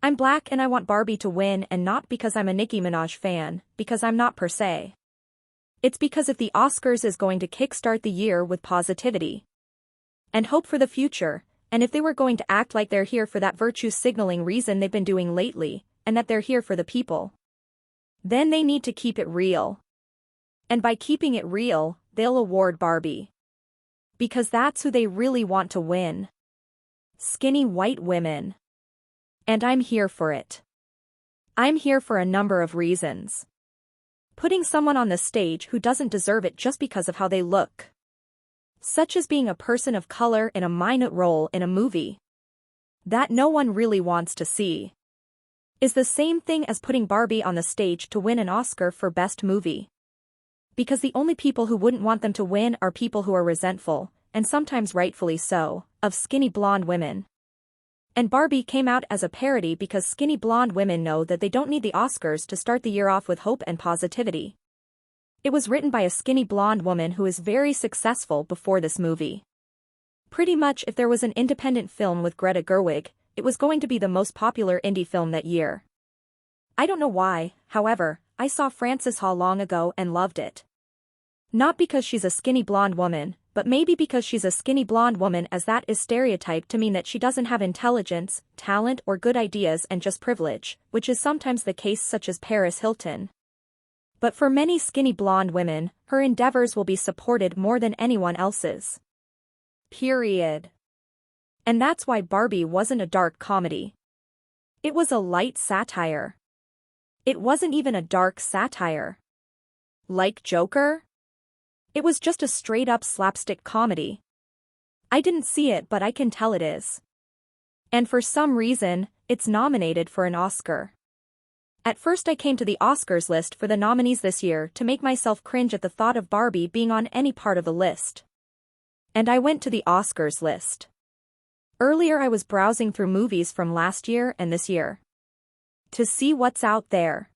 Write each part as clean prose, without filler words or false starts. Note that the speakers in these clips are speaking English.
I'm black and I want Barbie to win, and not because I'm a Nicki Minaj fan, because I'm not per se. It's because if the Oscars is going to kickstart the year with positivity and hope for the future, and if they were going to act like they're here for that virtue signaling reason they've been doing lately, and that they're here for the people, then they need to keep it real. And by keeping it real, they'll award Barbie. Because that's who they really want to win. Skinny white women. And I'm here for it. I'm here for a number of reasons. Putting someone on the stage who doesn't deserve it just because of how they look, such as being a person of color in a minor role in a movie that no one really wants to see, is the same thing as putting Barbie on the stage to win an Oscar for Best Movie. Because the only people who wouldn't want them to win are people who are resentful, and sometimes rightfully so, of skinny blonde women. And Barbie came out as a parody because skinny blonde women know that they don't need the Oscars to start the year off with hope and positivity. It was written by a skinny blonde woman who is very successful before this movie. Pretty much if there was an independent film with Greta Gerwig, it was going to be the most popular indie film that year. I don't know why, however, I saw Frances Ha long ago and loved it. Not because she's a skinny blonde woman, but maybe because she's a skinny blonde woman, as that is stereotyped to mean that she doesn't have intelligence, talent or good ideas and just privilege, which is sometimes the case such as Paris Hilton. But for many skinny blonde women, her endeavors will be supported more than anyone else's. Period. And that's why Barbie wasn't a dark comedy. It was a light satire. It wasn't even a dark satire. Like Joker? It was just a straight-up slapstick comedy. I didn't see it, but I can tell it is. And for some reason, it's nominated for an Oscar. At first I came to the Oscars list for the nominees this year to make myself cringe at the thought of Barbie being on any part of the list. And I went to the Oscars list. Earlier I was browsing through movies from last year and this year to see what's out there.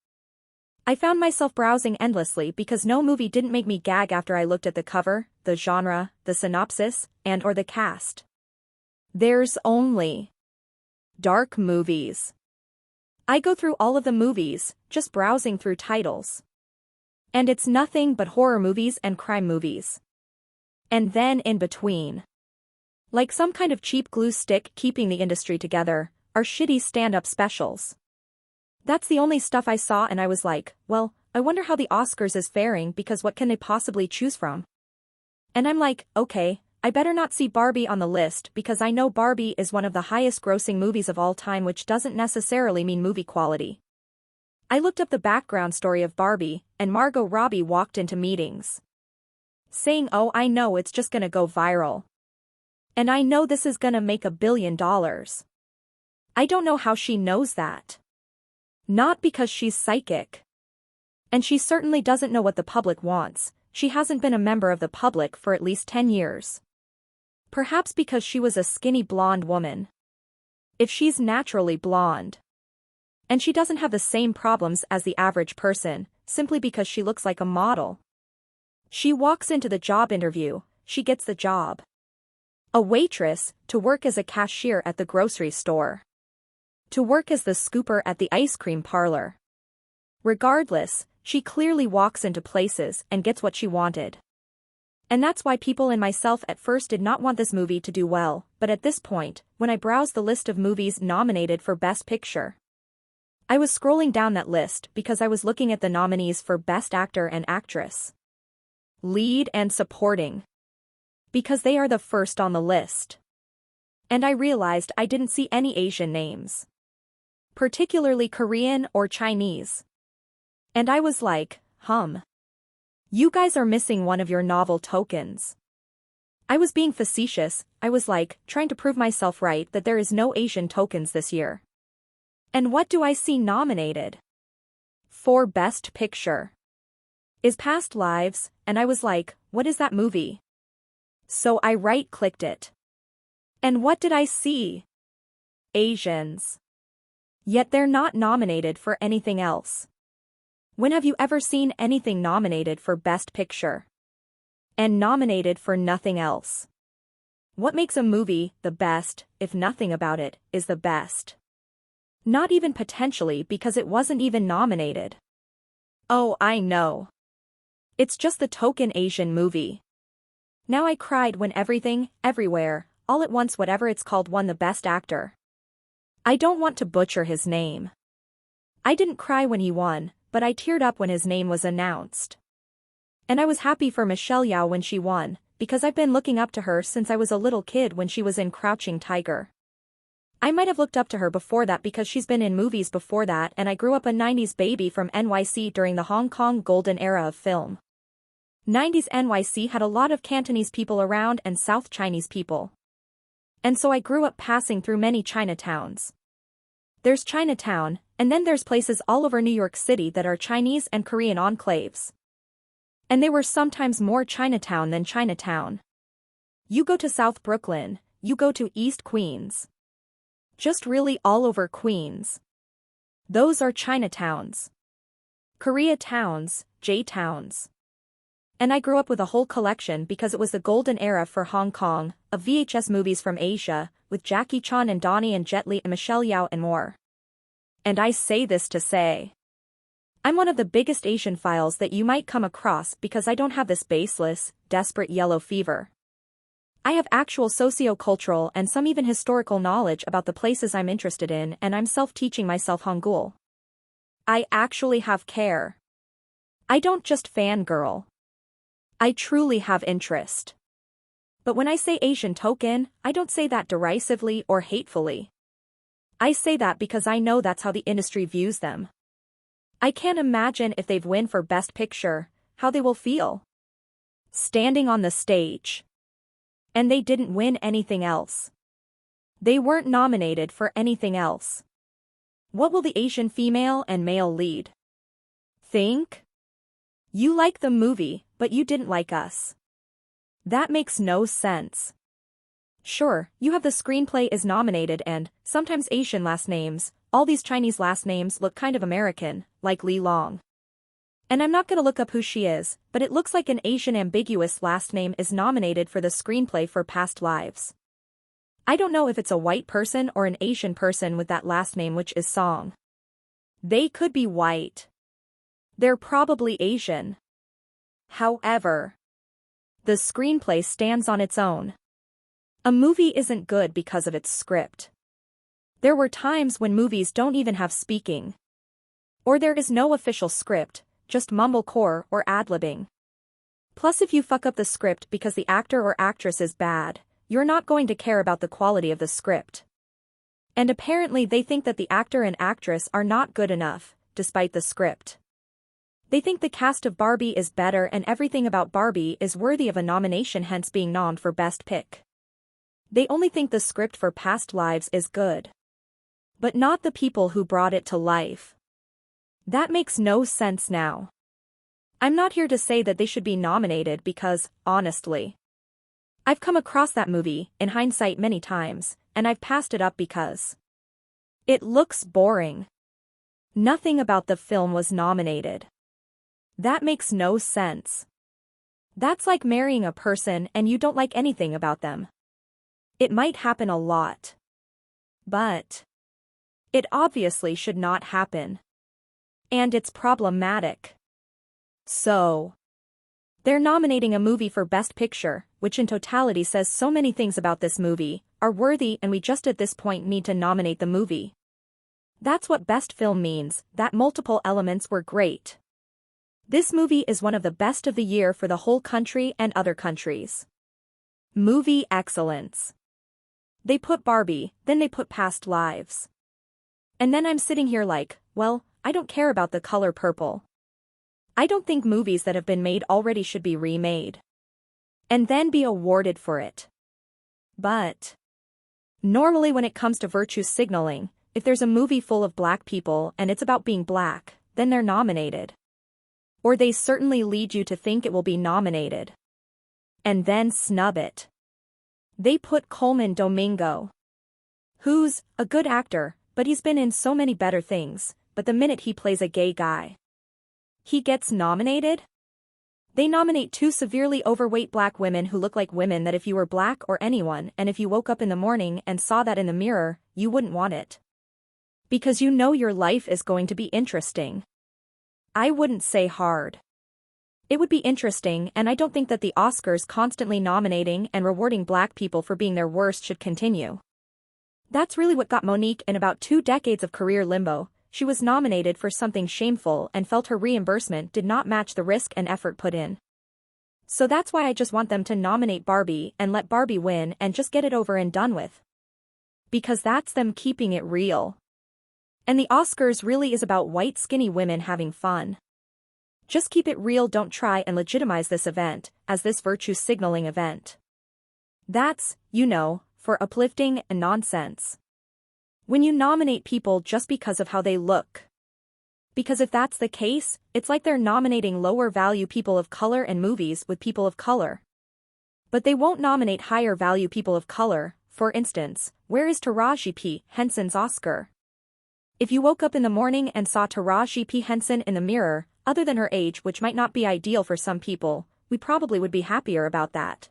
I found myself browsing endlessly because no movie didn't make me gag after I looked at the cover, the genre, the synopsis, and/or the cast. There's only dark movies. I go through all of the movies, just browsing through titles. And it's nothing but horror movies and crime movies. And then in between, like some kind of cheap glue stick keeping the industry together, are shitty stand-up specials. That's the only stuff I saw, and I was like, well, I wonder how the Oscars is faring, because what can they possibly choose from? And I'm like, okay, I better not see Barbie on the list because I know Barbie is one of the highest grossing movies of all time, which doesn't necessarily mean movie quality. I looked up the background story of Barbie, and Margot Robbie walked into meetings saying, oh, I know it's just gonna go viral. And I know this is gonna make $1 billion. I don't know how she knows that. Not because she's psychic. And she certainly doesn't know what the public wants. She hasn't been a member of the public for at least 10 years. Perhaps because she was a skinny blonde woman. If she's naturally blonde. And she doesn't have the same problems as the average person, simply because she looks like a model. She walks into the job interview, she gets the job. A waitress, to work as a cashier at the grocery store. To work as the scooper at the ice cream parlor. Regardless, she clearly walks into places and gets what she wanted. And that's why people and myself at first did not want this movie to do well, but at this point, when I browsed the list of movies nominated for Best Picture, I was scrolling down that list because I was looking at the nominees for Best Actor and Actress, Lead and Supporting, because they are the first on the list. And I realized I didn't see any Asian names, particularly Korean or Chinese. And I was like, you guys are missing one of your novel tokens. I was being facetious, I was like, trying to prove myself right that there is no Asian tokens this year. And what do I see nominated for Best Picture? Is Past Lives, and I was like, what is that movie? So I right-clicked it. And what did I see? Asians. Yet they're not nominated for anything else. When have you ever seen anything nominated for Best Picture? And nominated for nothing else? What makes a movie the best, if nothing about it is the best? Not even potentially because it wasn't even nominated. Oh, I know. It's just the token Asian movie. Now I cried when Everything, Everywhere, All at Once whatever it's called won the Best Actor. I don't want to butcher his name. I didn't cry when he won, but I teared up when his name was announced. And I was happy for Michelle Yeoh when she won, because I've been looking up to her since I was a little kid when she was in Crouching Tiger. I might have looked up to her before that because she's been in movies before that and I grew up a 90s baby from NYC during the Hong Kong golden era of film. 90s NYC had a lot of Cantonese people around and South Chinese people. And so I grew up passing through many Chinatowns. There's Chinatown, and then there's places all over New York City that are Chinese and Korean enclaves. And they were sometimes more Chinatown than Chinatown. You go to South Brooklyn, you go to East Queens. Just really all over Queens. Those are Chinatowns. Koreatowns, J-towns. And I grew up with a whole collection because it was the golden era for Hong Kong, of VHS movies from Asia, with Jackie Chan and Donnie and Jet Li and Michelle Yeoh and more. And I say this to say, I'm one of the biggest Asian files that you might come across because I don't have this baseless, desperate yellow fever. I have actual socio-cultural and some even historical knowledge about the places I'm interested in and I'm self-teaching myself Hangul. I actually have care. I don't just fangirl. I truly have interest. But when I say Asian token, I don't say that derisively or hatefully. I say that because I know that's how the industry views them. I can't imagine if they've won for Best Picture, how they will feel. Standing on the stage. And they didn't win anything else. They weren't nominated for anything else. What will the Asian female and male lead think? You like the movie, but you didn't like us. That makes no sense. Sure, you have the screenplay is nominated and, sometimes Asian last names, all these Chinese last names look kind of American, like Li Long. And I'm not gonna look up who she is, but it looks like an Asian ambiguous last name is nominated for the screenplay for Past Lives. I don't know if it's a white person or an Asian person with that last name which is Song. They could be white. They're probably Asian. However, the screenplay stands on its own. A movie isn't good because of its script. There were times when movies don't even have speaking. Or there is no official script, just mumblecore or ad-libbing. Plus if you fuck up the script because the actor or actress is bad, you're not going to care about the quality of the script. And apparently they think that the actor and actress are not good enough, despite the script. They think the cast of Barbie is better and everything about Barbie is worthy of a nomination hence being nommed for Best Pick. They only think the script for Past Lives is good. But not the people who brought it to life. That makes no sense now. I'm not here to say that they should be nominated because, honestly, I've come across that movie, in hindsight many times, and I've passed it up because it looks boring. Nothing about the film was nominated. That makes no sense. That's like marrying a person and you don't like anything about them. It might happen a lot. But it obviously should not happen. And it's problematic. So they're nominating a movie for Best Picture, which in totality says so many things about this movie, are worthy and we just at this point need to nominate the movie. That's what Best Film means, that multiple elements were great. This movie is one of the best of the year for the whole country and other countries. Movie excellence. They put Barbie, then they put Past Lives. And then I'm sitting here like, well, I don't care about the color purple. I don't think movies that have been made already should be remade. And then be awarded for it. But normally when it comes to virtue signaling, if there's a movie full of black people and it's about being black, then they're nominated. Or they certainly lead you to think it will be nominated. And then snub it. They put Coleman Domingo. Who's a good actor, but he's been in so many better things, but the minute he plays a gay guy, he gets nominated? They nominate two severely overweight black women who look like women that if you were black or anyone and if you woke up in the morning and saw that in the mirror, you wouldn't want it. Because you know your life is going to be interesting. I wouldn't say hard. It would be interesting, and I don't think that the Oscars constantly nominating and rewarding black people for being their worst should continue. That's really what got Monique in about 2 decades of career limbo. She was nominated for something shameful and felt her reimbursement did not match the risk and effort put in. So that's why I just want them to nominate Barbie and let Barbie win and just get it over and done with. Because that's them keeping it real. And the Oscars really is about white skinny women having fun. Just keep it real, don't try and legitimize this event as this virtue signaling event. That's, for uplifting and nonsense. When you nominate people just because of how they look. Because if that's the case, it's like they're nominating lower value people of color in movies with people of color. But they won't nominate higher value people of color. For instance, where is Taraji P. Henson's Oscar? If you woke up in the morning and saw Taraji P. Henson in the mirror, other than her age, which might not be ideal for some people, we probably would be happier about that.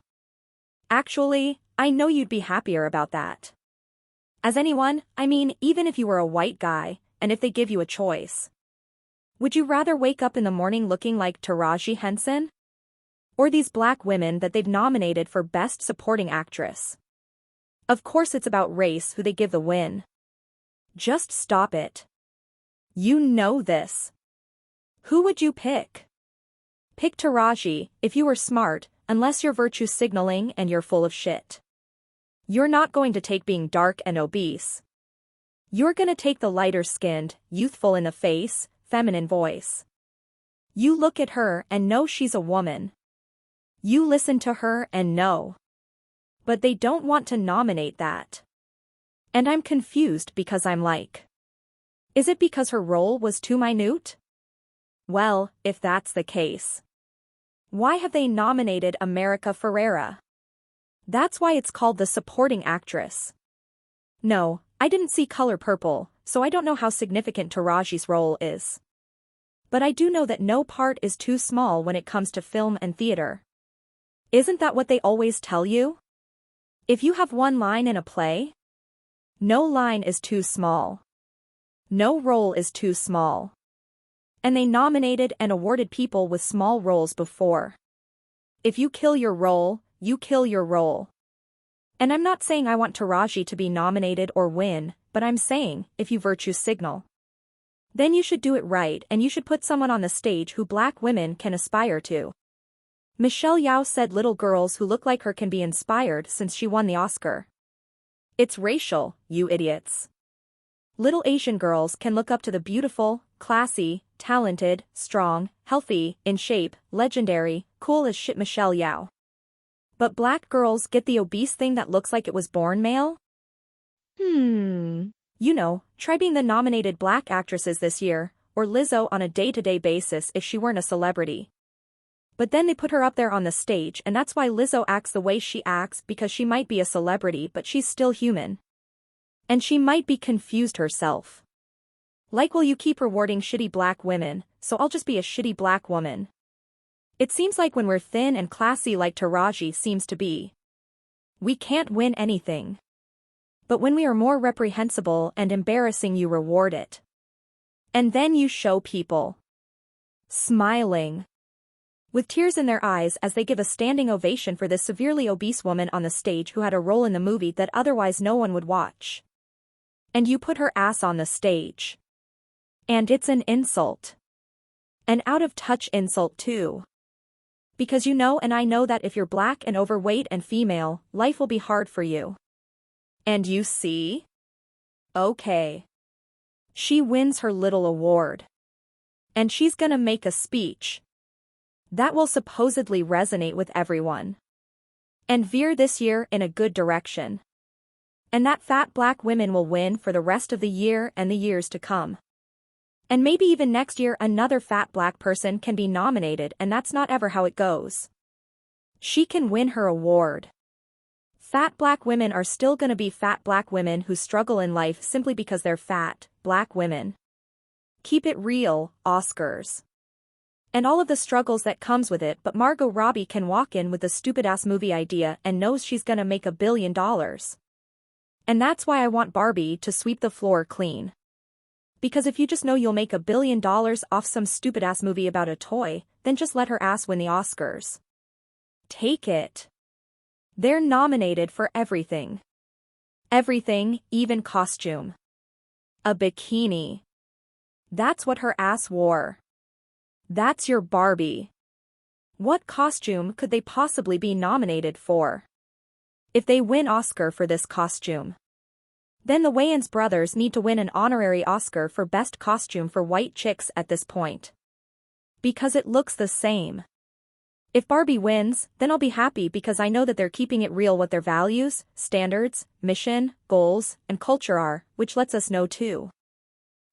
Actually, I know you'd be happier about that. As anyone, even if you were a white guy, and if they give you a choice. Would you rather wake up in the morning looking like Taraji Henson? Or these black women that they've nominated for Best Supporting Actress? Of course it's about race who they give the win. Just stop it. You know this. Who would you pick? Pick Taraji, if you were smart, unless you're virtue signaling and you're full of shit. You're not going to take being dark and obese. You're gonna take the lighter-skinned, youthful in the face, feminine voice. You look at her and know she's a woman. You listen to her and know. But they don't want to nominate that. And I'm confused because I'm like, is it because her role was too minute? Well, if that's the case, why have they nominated America Ferrera? That's why it's called the supporting actress. No, I didn't see Color Purple, so I don't know how significant Taraji's role is. But I do know that no part is too small when it comes to film and theater. Isn't that what they always tell you? If you have one line in a play, no line is too small. No role is too small. And they nominated and awarded people with small roles before. If you kill your role, you kill your role. And I'm not saying I want Taraji to be nominated or win, but I'm saying, if you virtue signal, then you should do it right and you should put someone on the stage who black women can aspire to. Michelle Yeoh said little girls who look like her can be inspired since she won the Oscar. It's racial, you idiots. Little Asian girls can look up to the beautiful, classy, talented, strong, healthy, in shape, legendary, cool as shit Michelle Yeoh. But black girls get the obese thing that looks like it was born male? Try being the nominated black actresses this year, or Lizzo on a day-to-day basis if she weren't a celebrity. But then they put her up there on the stage and that's why Lizzo acts the way she acts because she might be a celebrity but she's still human. And she might be confused herself. Like, will you keep rewarding shitty black women, so I'll just be a shitty black woman. It seems like when we're thin and classy like Taraji seems to be, we can't win anything. But when we are more reprehensible and embarrassing you reward it. And then you show people smiling with tears in their eyes as they give a standing ovation for this severely obese woman on the stage who had a role in the movie that otherwise no one would watch. And you put her ass on the stage. And it's an insult. An out-of-touch insult too. Because you know and I know that if you're black and overweight and female, life will be hard for you. And you see? Okay. She wins her little award. And she's gonna make a speech that will supposedly resonate with everyone. And veer this year in a good direction. And that fat black women will win for the rest of the year and the years to come. And maybe even next year another fat black person can be nominated and that's not ever how it goes. She can win her award. Fat black women are still gonna be fat black women who struggle in life simply because they're fat, black women. Keep it real, Oscars. And all of the struggles that comes with it, but Margot Robbie can walk in with a stupid-ass movie idea and knows she's gonna make $1 billion. And that's why I want Barbie to sweep the floor clean. Because if you just know you'll make $1 billion off some stupid-ass movie about a toy, then just let her ass win the Oscars. Take it. They're nominated for everything. Everything, even costume. A bikini. That's what her ass wore. That's your Barbie. What costume could they possibly be nominated for? If they win Oscar for this costume, then the Wayans brothers need to win an honorary Oscar for best costume for white chicks at this point. Because it looks the same. If Barbie wins, then I'll be happy because I know that they're keeping it real what their values, standards, mission, goals, and culture are, which lets us know too.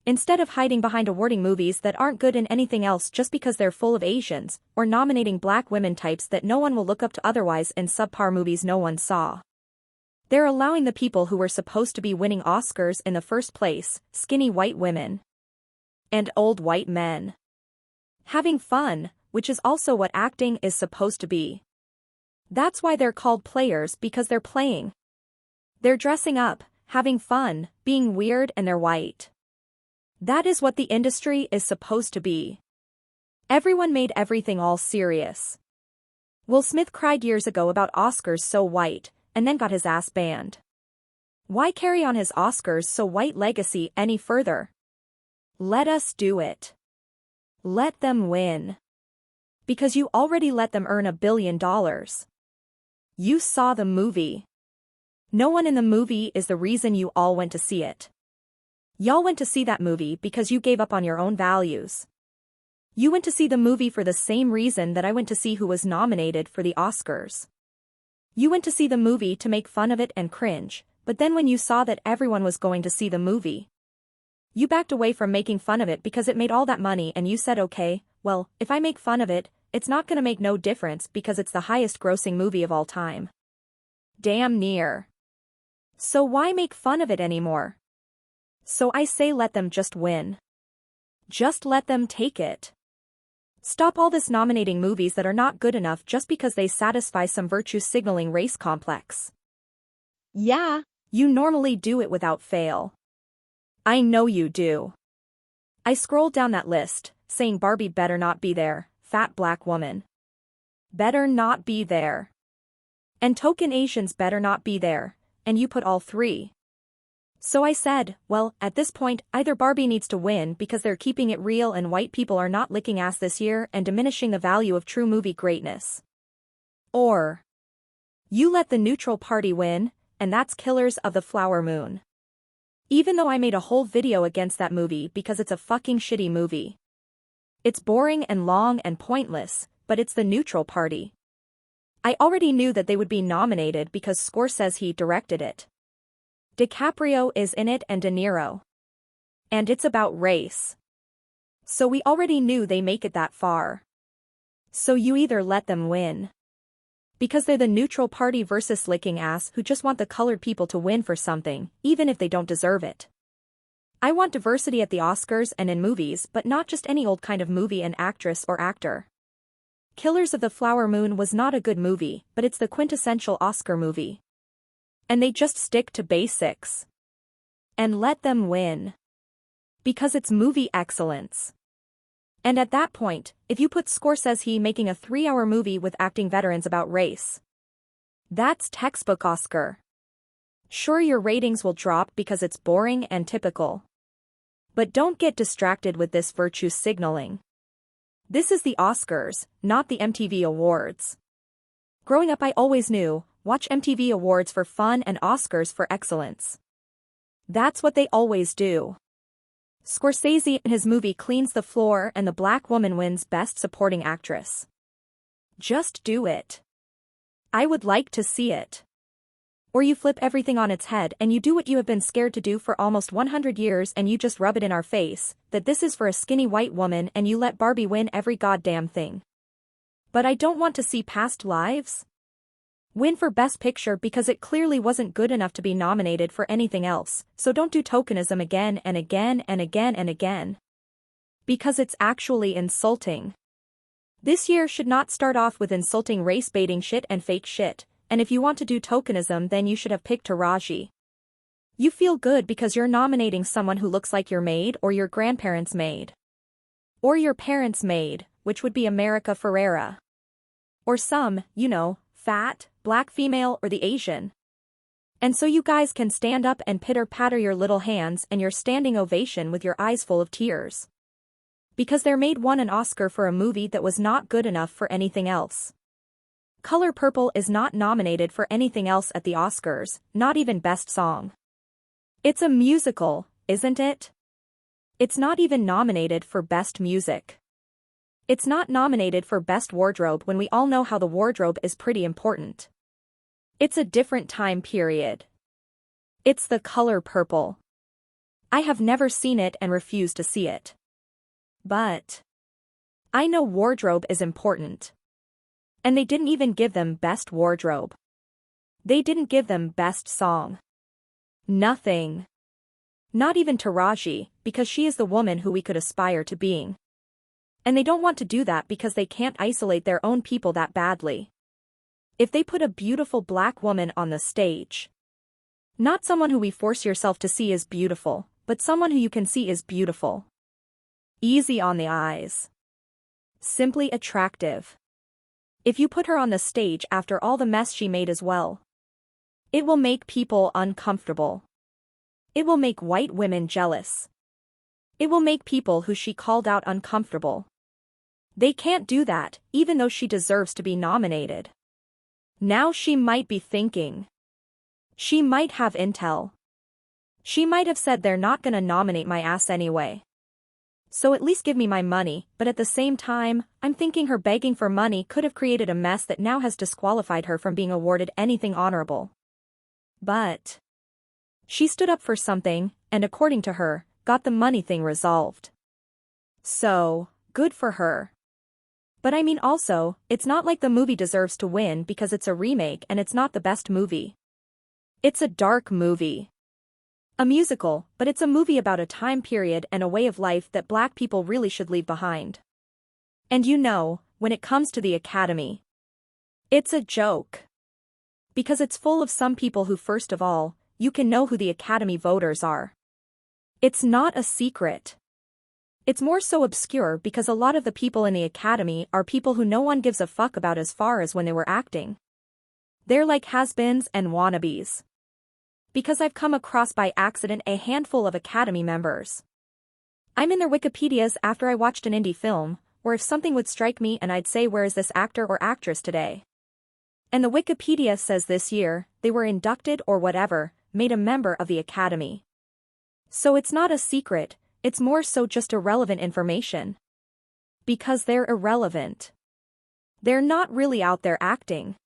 Instead of hiding behind awarding movies that aren't good in anything else just because they're full of Asians, or nominating black women types that no one will look up to otherwise in subpar movies no one saw. They're allowing the people who were supposed to be winning Oscars in the first place, skinny white women and old white men, having fun, which is also what acting is supposed to be. That's why they're called players, because they're playing. They're dressing up, having fun, being weird, and they're white. That is what the industry is supposed to be. Everyone made everything all serious. Will Smith cried years ago about Oscars so white, and then got his ass banned. Why carry on his Oscars so white legacy any further? Let us do it. Let them win. Because you already let them earn $1 billion. You saw the movie. No one in the movie is the reason you all went to see it. Y'all went to see that movie because you gave up on your own values. You went to see the movie for the same reason that I went to see who was nominated for the Oscars. You went to see the movie to make fun of it and cringe, but then when you saw that everyone was going to see the movie, you backed away from making fun of it because it made all that money and you said okay, well, if I make fun of it, it's not gonna make no difference because it's the highest grossing movie of all time. Damn near. So why make fun of it anymore? So I say let them just win. Just let them take it. Stop all this nominating movies that are not good enough just because they satisfy some virtue signaling race complex. Yeah, you normally do it without fail. I know you do. I scrolled down that list, saying Barbie better not be there, fat black woman. Better not be there. And token Asians better not be there, and you put all three. So I said, well, at this point, either Barbie needs to win because they're keeping it real and white people are not licking ass this year and diminishing the value of true movie greatness. Or you let the neutral party win, and that's Killers of the Flower Moon. Even though I made a whole video against that movie because it's a fucking shitty movie. It's boring and long and pointless, but it's the neutral party. I already knew that they would be nominated because Scorsese directed it. DiCaprio is in it and De Niro. And it's about race. So we already knew they make it that far. So you either let them win. Because they're the neutral party versus licking ass who just want the colored people to win for something, even if they don't deserve it. I want diversity at the Oscars and in movies, but not just any old kind of movie and actress or actor. Killers of the Flower Moon was not a good movie, but it's the quintessential Oscar movie. And they just stick to basics. And let them win. Because it's movie excellence. And at that point, if you put Scorsese making a 3-hour movie with acting veterans about race, that's textbook Oscar. Sure, your ratings will drop because it's boring and typical. But don't get distracted with this virtue signaling. This is the Oscars, not the MTV Awards. Growing up I always knew, watch MTV Awards for fun and Oscars for excellence. That's what they always do. Scorsese in his movie cleans the floor and the black woman wins Best Supporting Actress. Just do it. I would like to see it. Or you flip everything on its head and you do what you have been scared to do for almost 100 years and you just rub it in our face, that this is for a skinny white woman and you let Barbie win every goddamn thing. But I don't want to see Past Lives win for Best Picture because it clearly wasn't good enough to be nominated for anything else, so don't do tokenism again and again and again and again. Because it's actually insulting. This year should not start off with insulting race-baiting shit and fake shit, and if you want to do tokenism then you should have picked Taraji. You feel good because you're nominating someone who looks like your maid or your grandparents' maid. Or your parents' maid, which would be America Ferrera. Or some, fat, black female or the Asian. And so you guys can stand up and pitter-patter your little hands and your standing ovation with your eyes full of tears. Because their maid won an Oscar for a movie that was not good enough for anything else. Color Purple is not nominated for anything else at the Oscars, not even Best Song. It's a musical, isn't it? It's not even nominated for Best Music. It's not nominated for Best Wardrobe when we all know how the wardrobe is pretty important. It's a different time period. It's the color purple. I have never seen it and refuse to see it. But I know wardrobe is important. And they didn't even give them Best Wardrobe. They didn't give them Best Song. Nothing. Not even Taraji, because she is the woman who we could aspire to being. And they don't want to do that because they can't isolate their own people that badly. If they put a beautiful black woman on the stage. Not someone who we force yourself to see is beautiful, but someone who you can see is beautiful. Easy on the eyes. Simply attractive. If you put her on the stage after all the mess she made as well. It will make people uncomfortable. It will make white women jealous. It will make people who she called out uncomfortable. They can't do that, even though she deserves to be nominated. Now she might be thinking. She might have intel. She might have said they're not gonna nominate my ass anyway. So at least give me my money, but at the same time, I'm thinking her begging for money could have created a mess that now has disqualified her from being awarded anything honorable. But she stood up for something, and according to her, got the money thing resolved. So, good for her. But I mean also, it's not like the movie deserves to win because it's a remake and it's not the best movie. It's a dark movie. A musical, but it's a movie about a time period and a way of life that black people really should leave behind. And when it comes to the Academy, it's a joke. Because it's full of some people who first of all, you can know who the Academy voters are. It's not a secret. It's more so obscure because a lot of the people in the Academy are people who no one gives a fuck about as far as when they were acting. They're like has-beens and wannabes. Because I've come across by accident a handful of Academy members. I'm in their Wikipedias after I watched an indie film, or if something would strike me and I'd say where is this actor or actress today. And the Wikipedia says this year, they were inducted or whatever, made a member of the Academy. So it's not a secret, it's more so just irrelevant information. Because they're irrelevant. They're not really out there acting.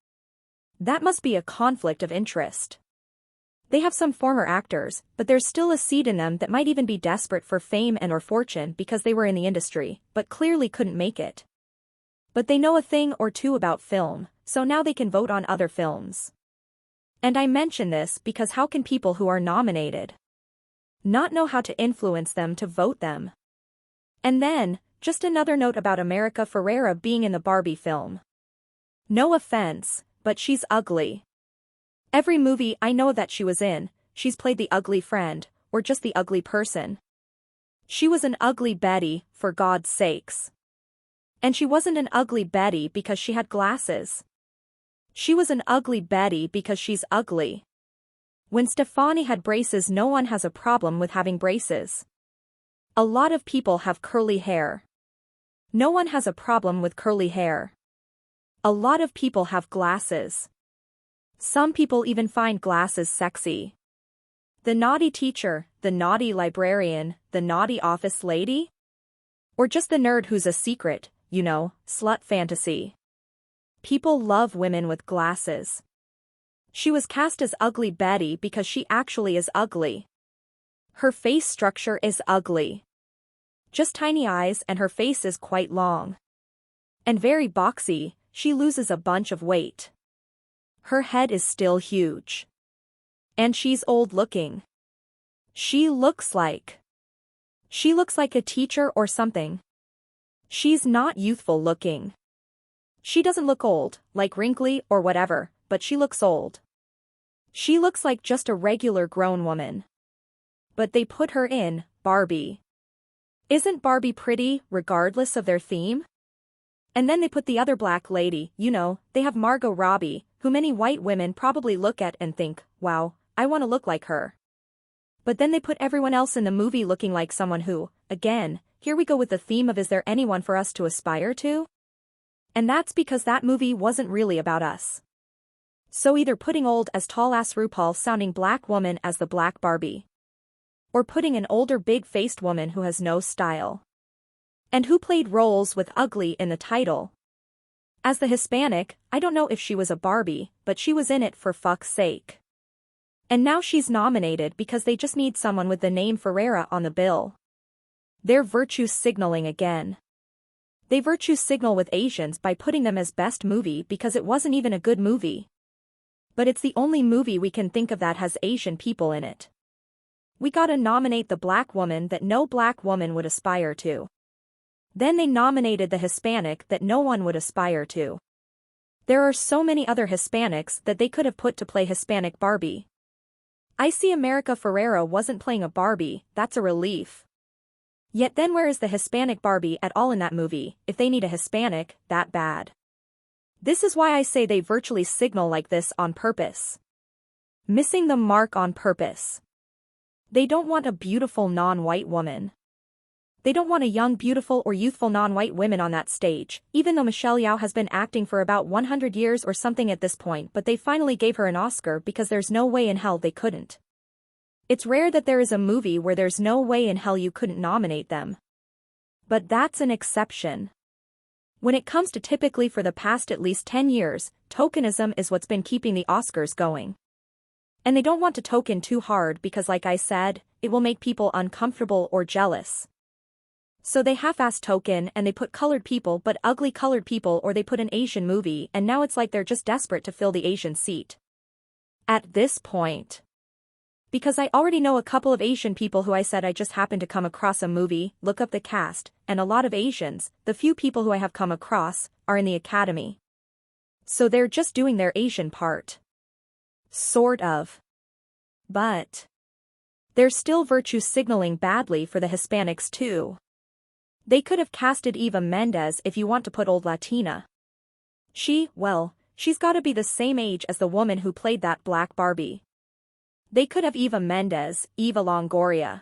That must be a conflict of interest. They have some former actors, but there's still a seed in them that might even be desperate for fame and or fortune because they were in the industry, but clearly couldn't make it. But they know a thing or two about film, so now they can vote on other films. And I mention this because how can people who are nominated not know how to influence them to vote them? And then, just another note about America Ferrera being in the Barbie film. No offense, but she's ugly. Every movie I know that she was in, she's played the ugly friend, or just the ugly person. She was an ugly Betty, for God's sakes. And she wasn't an ugly Betty because she had glasses. She was an ugly Betty because she's ugly. When Stefani had braces, no one has a problem with having braces. A lot of people have curly hair. No one has a problem with curly hair. A lot of people have glasses. Some people even find glasses sexy. The naughty teacher, the naughty librarian, the naughty office lady? Or just the nerd who's a secret, slut fantasy. People love women with glasses. She was cast as Ugly Betty because she actually is ugly. Her face structure is ugly. Just tiny eyes and her face is quite long. And very boxy, she loses a bunch of weight. Her head is still huge. And she's old looking. She looks like a teacher or something. She's not youthful looking. She doesn't look old, like wrinkly or whatever, but she looks old. She looks like just a regular grown woman. But they put her in Barbie. Isn't Barbie pretty, regardless of their theme? And then they put the other black lady, they have Margot Robbie, who many white women probably look at and think, wow, I want to look like her. But then they put everyone else in the movie looking like someone who, again, here we go with the theme of is there anyone for us to aspire to? And that's because that movie wasn't really about us. So either putting old as tall-ass RuPaul sounding black woman as the black Barbie. Or putting an older big-faced woman who has no style. And who played roles with ugly in the title. As the Hispanic, I don't know if she was a Barbie, but she was in it for fuck's sake. And now she's nominated because they just need someone with the name Ferreira on the bill. They're virtue signaling again. They virtue signal with Asians by putting them as best movie because it wasn't even a good movie. But it's the only movie we can think of that has Asian people in it. We gotta nominate the black woman that no black woman would aspire to. Then they nominated the Hispanic that no one would aspire to. There are so many other Hispanics that they could have put to play Hispanic Barbie. I see America Ferrera wasn't playing a Barbie, that's a relief. Yet then where is the Hispanic Barbie at all in that movie, if they need a Hispanic, that bad? This is why I say they virtually signal like this on purpose. Missing the mark on purpose. They don't want a beautiful non-white woman. They don't want a young beautiful or youthful non-white women on that stage, even though Michelle Yeoh has been acting for about 100 years or something at this point, but they finally gave her an Oscar because there's no way in hell they couldn't. It's rare that there is a movie where there's no way in hell you couldn't nominate them. But that's an exception. When it comes to typically for the past at least 10 years, tokenism is what's been keeping the Oscars going. And they don't want to token too hard because like I said, it will make people uncomfortable or jealous. So they half-ass token and they put colored people but ugly colored people or they put an Asian movie and now it's like they're just desperate to fill the Asian seat. At this point. Because I already know a couple of Asian people who I said I just happened to come across a movie, look up the cast, and a lot of Asians, the few people who I have come across, are in the Academy. So they're just doing their Asian part. Sort of. But they're still virtue signaling badly for the Hispanics too. They could have casted Eva Mendes if you want to put old Latina. She's gotta be the same age as the woman who played that black Barbie. They could have Eva Mendes, Eva Longoria.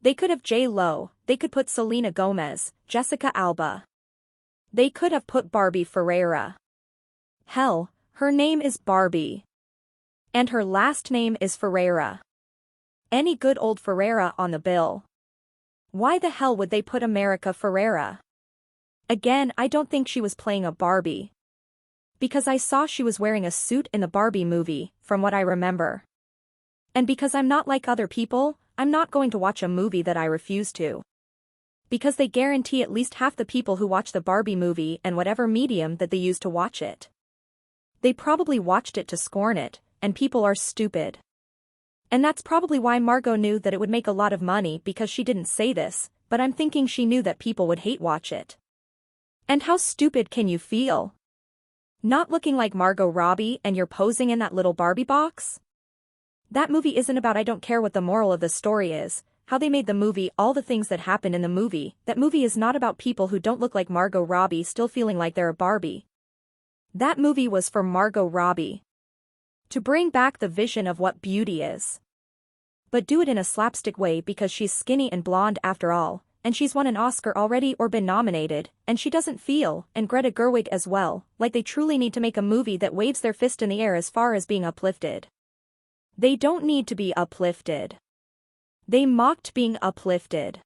They could have J-Lo, they could put Selena Gomez, Jessica Alba. They could have put Barbie Ferreira. Hell, her name is Barbie. And her last name is Ferreira. Any good old Ferreira on the bill. Why the hell would they put America Ferrera? Again, I don't think she was playing a Barbie. Because I saw she was wearing a suit in the Barbie movie, from what I remember. And because I'm not like other people, I'm not going to watch a movie that I refuse to. Because they guarantee at least half the people who watch the Barbie movie and whatever medium that they use to watch it. They probably watched it to scorn it, and people are stupid. And that's probably why Margot knew that it would make a lot of money because she didn't say this, but I'm thinking she knew that people would hate watch it. And how stupid can you feel? Not looking like Margot Robbie and you're posing in that little Barbie box? That movie isn't about I don't care what the moral of the story is, how they made the movie, all the things that happened in the movie. That movie is not about people who don't look like Margot Robbie still feeling like they're a Barbie. That movie was for Margot Robbie. To bring back the vision of what beauty is. But do it in a slapstick way because she's skinny and blonde after all, and she's won an Oscar already or been nominated, and she doesn't feel, and Greta Gerwig as well, like they truly need to make a movie that waves their fist in the air as far as being uplifted. They don't need to be uplifted. They mocked being uplifted.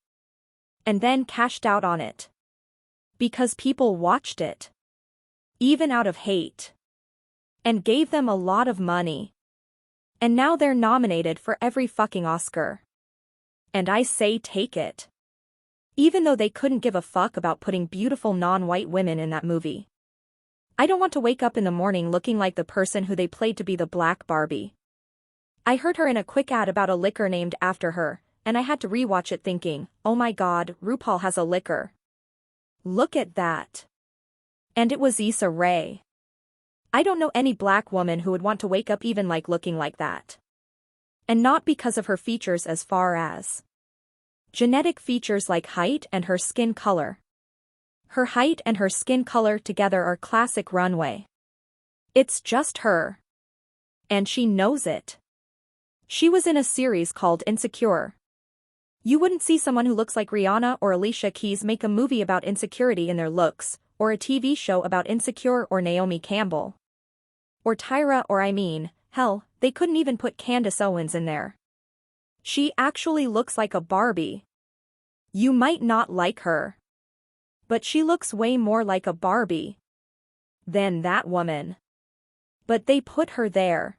And then cashed out on it. Because people watched it. Even out of hate. And gave them a lot of money. And now they're nominated for every fucking Oscar. And I say take it. Even though they couldn't give a fuck about putting beautiful non-white women in that movie. I don't want to wake up in the morning looking like the person who they played to be the black Barbie. I heard her in a quick ad about a liquor named after her, and I had to rewatch it thinking, oh my god, RuPaul has a liquor. Look at that. And it was Issa Rae. I don't know any black woman who would want to wake up even like looking like that. And not because of her features as far as genetic features like height and her skin color. Her height and her skin color together are classic runway. It's just her. And she knows it. She was in a series called Insecure. You wouldn't see someone who looks like Rihanna or Alicia Keys make a movie about insecurity in their looks, or a TV show about Insecure or Naomi Campbell. Or Tyra or hell, they couldn't even put Candace Owens in there. She actually looks like a Barbie. You might not like her. But she looks way more like a Barbie than that woman. But they put her there.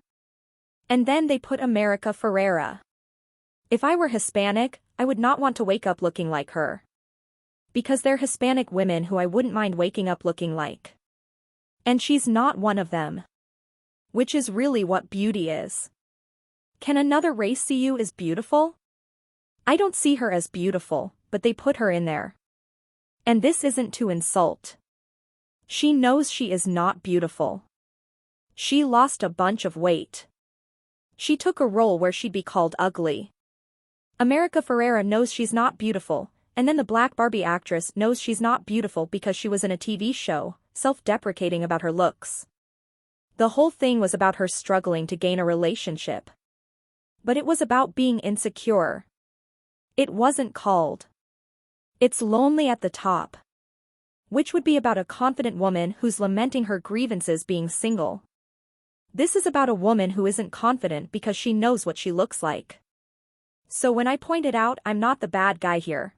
And then they put America Ferrera. If I were Hispanic, I would not want to wake up looking like her. Because they're Hispanic women who I wouldn't mind waking up looking like. And she's not one of them. Which is really what beauty is. Can another race see you as beautiful? I don't see her as beautiful, but they put her in there. And this isn't to insult. She knows she is not beautiful. She lost a bunch of weight. She took a role where she'd be called ugly. America Ferrera knows she's not beautiful, and then the black Barbie actress knows she's not beautiful because she was in a TV show, self-deprecating about her looks. The whole thing was about her struggling to gain a relationship. But it was about being insecure. It wasn't called It's Lonely at the Top. Which would be about a confident woman who's lamenting her grievances being single. This is about a woman who isn't confident because she knows what she looks like. So when I pointed out, I'm not the bad guy here.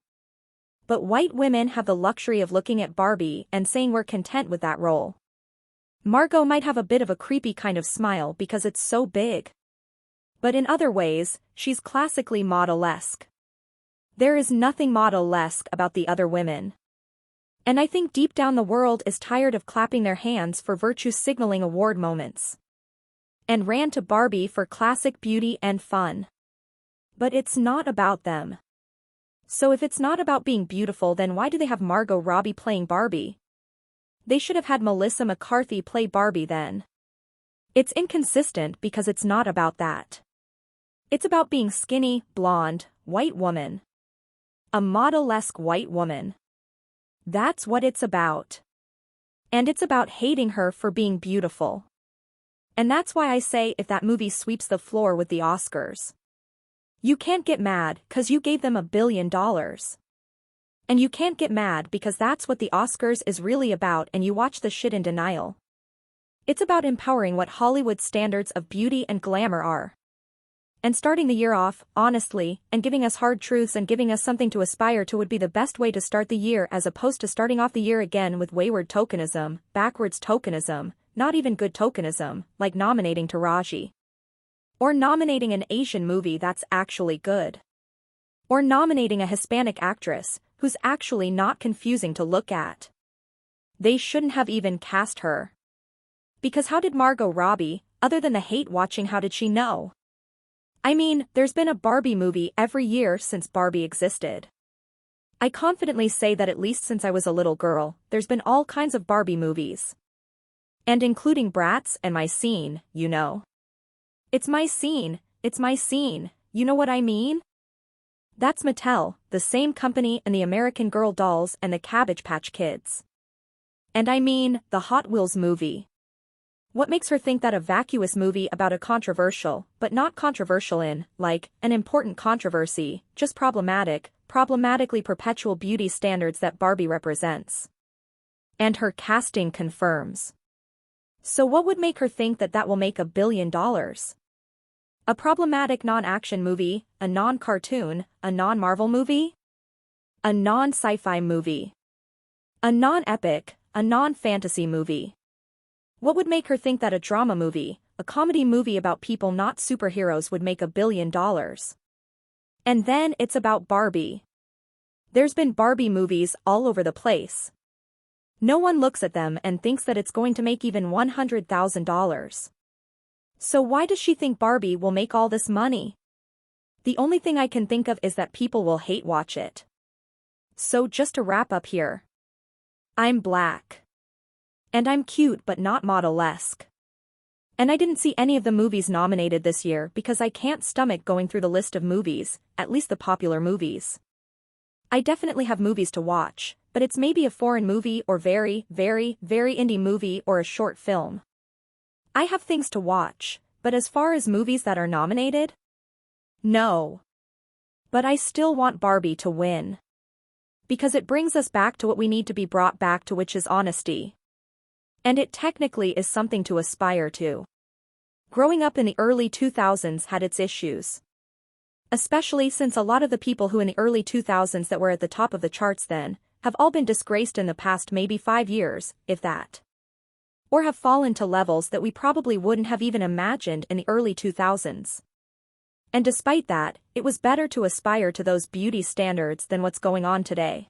But white women have the luxury of looking at Barbie and saying we're content with that role. Margot might have a bit of a creepy kind of smile because it's so big. But in other ways, she's classically model-esque. There is nothing model-esque about the other women. And I think deep down the world is tired of clapping their hands for virtue signaling award moments. And ran to Barbie for classic beauty and fun. But it's not about them. So if it's not about being beautiful, then why do they have Margot Robbie playing Barbie? They should have had Melissa McCarthy play Barbie then. It's inconsistent because it's not about that. It's about being skinny, blonde, white woman. A model-esque white woman. That's what it's about. And it's about hating her for being beautiful. And that's why I say if that movie sweeps the floor with the Oscars. You can't get mad 'cause you gave them $1 billion. And you can't get mad because that's what the Oscars is really about and you watch the shit in denial. It's about empowering what Hollywood standards of beauty and glamour are. And starting the year off, honestly, and giving us hard truths and giving us something to aspire to would be the best way to start the year as opposed to starting off the year again with wayward tokenism, backwards tokenism, not even good tokenism, like nominating Taraji. Or nominating an Asian movie that's actually good. Or nominating a Hispanic actress, who's actually not confusing to look at. They shouldn't have even cast her. Because how did Margot Robbie, other than the hate watching, how did she know? I mean, there's been a Barbie movie every year since Barbie existed. I confidently say that at least since I was a little girl, there's been all kinds of Barbie movies. And including Bratz and My Scene, you know. It's my scene, you know what I mean? That's Mattel, the same company and the American Girl dolls and the Cabbage Patch Kids. And I mean, the Hot Wheels movie. What makes her think that a vacuous movie about a controversial, but not controversial in, like, an important controversy, just problematically perpetual beauty standards that Barbie represents? And her casting confirms. So what would make her think that that will make $1 billion? A problematic non-action movie, a non-cartoon, a non-Marvel movie? A non-sci-fi movie. A non-epic, a non-fantasy movie. What would make her think that a drama movie, a comedy movie about people not superheroes would make $1 billion? And then it's about Barbie. There's been Barbie movies all over the place. No one looks at them and thinks that it's going to make even $100,000. So why does she think Barbie will make all this money? The only thing I can think of is that people will hate watch it. So just to wrap up here. I'm black. And I'm cute but not model-esque. And I didn't see any of the movies nominated this year because I can't stomach going through the list of movies, at least the popular movies. I definitely have movies to watch, but it's maybe a foreign movie or very, very, very indie movie or a short film. I have things to watch, but as far as movies that are nominated? No. But I still want Barbie to win. Because it brings us back to what we need to be brought back to, which is honesty. And it technically is something to aspire to. Growing up in the early 2000s had its issues. Especially since a lot of the people who in the early 2000s that were at the top of the charts then, have all been disgraced in the past maybe 5 years, if that. Or have fallen to levels that we probably wouldn't have even imagined in the early 2000s. And despite that, it was better to aspire to those beauty standards than what's going on today.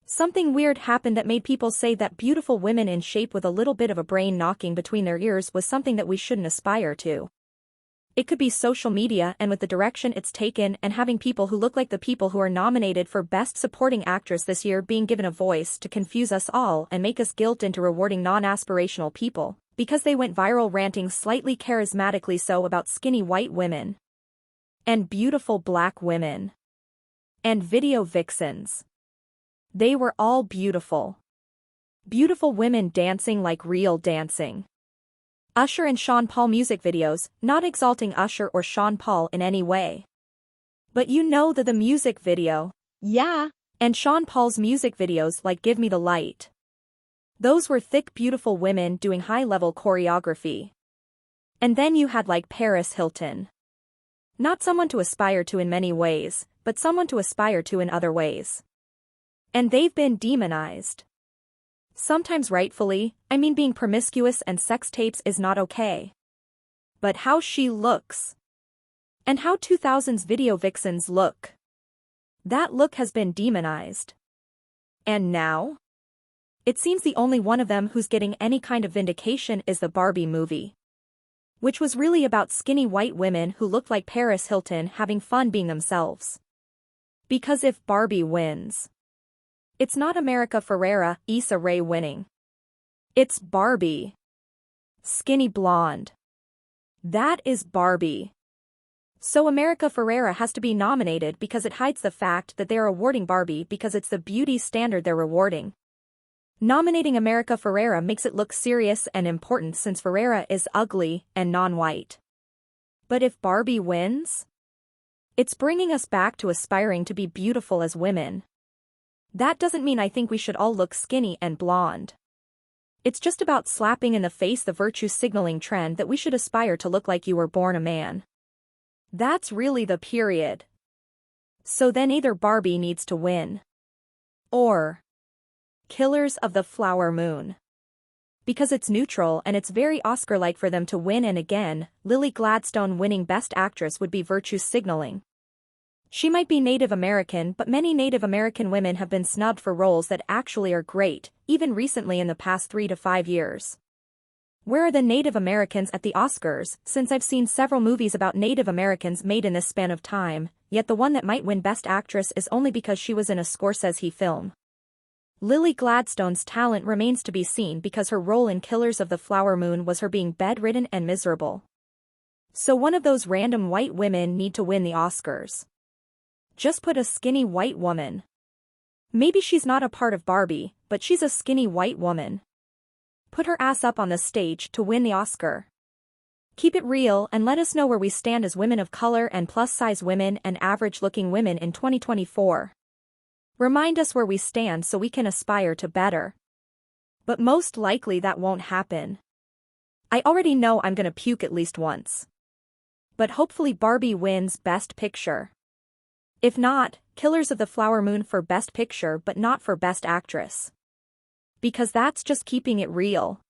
Something weird happened that made people say that beautiful women in shape with a little bit of a brain knocking between their ears was something that we shouldn't aspire to. It could be social media and with the direction it's taken and having people who look like the people who are nominated for Best Supporting Actress this year being given a voice to confuse us all and make us guilt into rewarding non-aspirational people, because they went viral ranting slightly charismatically so about skinny white women. And beautiful black women. And video vixens. They were all beautiful. Beautiful women dancing like real dancing. Usher and Sean Paul music videos, not exalting Usher or Sean Paul in any way. But you know that the music video, yeah, and Sean Paul's music videos like Give Me the Light. Those were thick beautiful women doing high-level choreography. And then you had like Paris Hilton. Not someone to aspire to in many ways, but someone to aspire to in other ways. And they've been demonized. Sometimes rightfully, I mean being promiscuous and sex tapes is not okay. But how she looks. And how 2000s video vixens look. That look has been demonized. And now? It seems the only one of them who's getting any kind of vindication is the Barbie movie. Which was really about skinny white women who looked like Paris Hilton having fun being themselves. Because if Barbie wins, it's not America Ferrera, Issa Rae winning. It's Barbie. Skinny blonde. That is Barbie. So America Ferrera has to be nominated because it hides the fact that they are awarding Barbie because it's the beauty standard they're rewarding. Nominating America Ferrera makes it look serious and important since Ferrera is ugly and non-white. But if Barbie wins, it's bringing us back to aspiring to be beautiful as women. That doesn't mean I think we should all look skinny and blonde. It's just about slapping in the face the virtue signaling trend that we should aspire to look like you were born a man. That's really the period. So then either Barbie needs to win. Or Killers of the Flower Moon. Because it's neutral and it's very Oscar-like for them to win, and again, Lily Gladstone winning Best Actress would be virtue signaling. She might be Native American, but many Native American women have been snubbed for roles that actually are great, even recently in the past 3 to 5 years. Where are the Native Americans at the Oscars, since I've seen several movies about Native Americans made in this span of time, yet the one that might win Best Actress is only because she was in a Scorsese film. Lily Gladstone's talent remains to be seen because her role in Killers of the Flower Moon was her being bedridden and miserable. So one of those random white women need to win the Oscars. Just put a skinny white woman. Maybe she's not a part of Barbie, but she's a skinny white woman. Put her ass up on the stage to win the Oscar. Keep it real and let us know where we stand as women of color and plus-size women and average-looking women in 2024. Remind us where we stand so we can aspire to better. But most likely that won't happen. I already know I'm gonna puke at least once. But hopefully Barbie wins Best Picture. If not, Killers of the Flower Moon for Best Picture but not for Best Actress. Because that's just keeping it real.